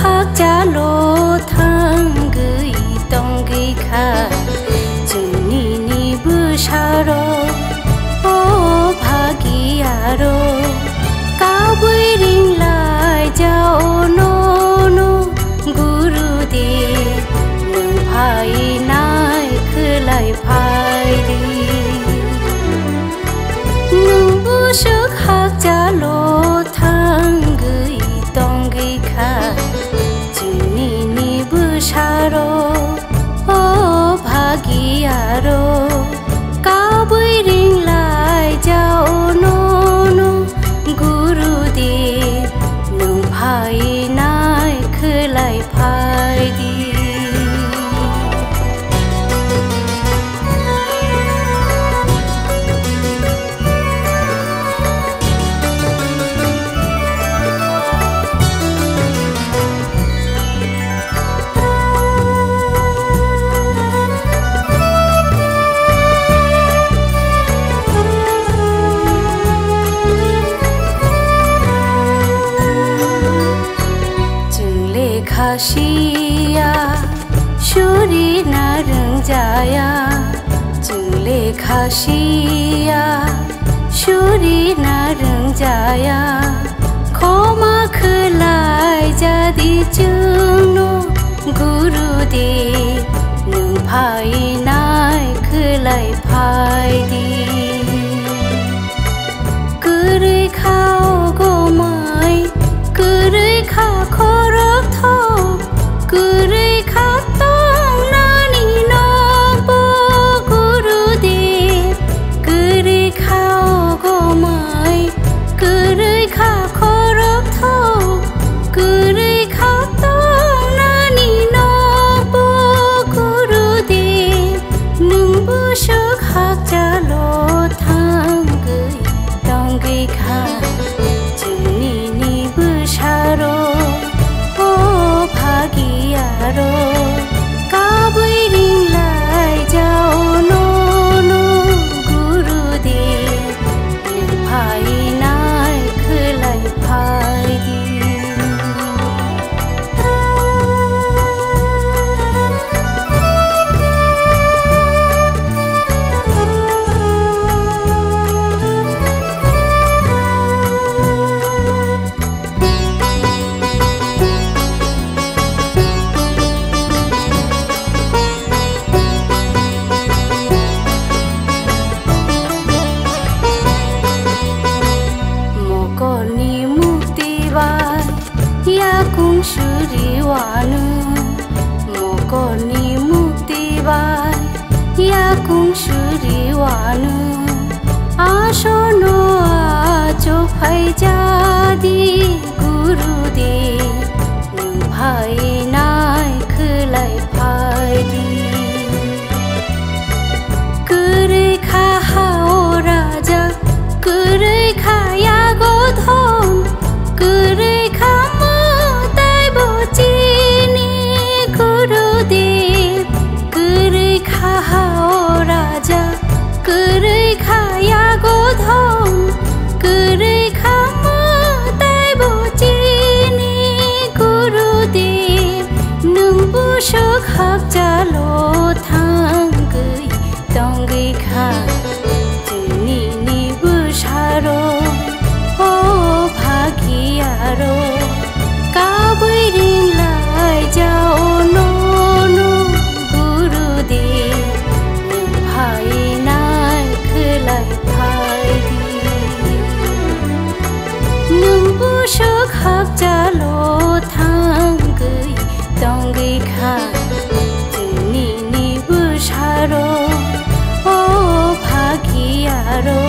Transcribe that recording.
hak jalo thangui tongi kha juni ni busharo o bhagiyaro kabui ring lai jao no no guru de nung phai nai khlai phai di nung bushuk hak jalo thangui tongi kha juni ni busharo o bhagiyaro kabui ring lai jao no no guru de nung phai nai khlai phai di Khasiya shuri narang jaya jule khasiya shuri narang jaya khoma khlai jadi chungno guru de nung phai nai khlai phai di kurui khao go mai kurui kha khorak tho kurui kha tong nani no bo guru de kurui khao go mai kurui kha khorak tho kurui kha tong nani no bo guru de nung bu shuk hak jalo thangui tongi kha juni ni busharo o bhagiyaro kabui ring lai jao no no guru de nung phai nai khlai phai di kung shuri wanu mokoni mukti bai ya kung shuri wanu ashono ajo phai jadi guru de nung phai nai khlai phai di kurui kha hao raja kurui kha ya go thom kurui kha kurui kha ya go thom kurui kha ma tai bo chi ni guru de nung bu shuk hak jalo thangui tongi kha juni ni busharo o bhagiyaro kabui ring lai jao no no guru de nung phai nai khlai phai di nung bu shuk hak jalo thangui tongi kha juni ni busharo o bhagiyaro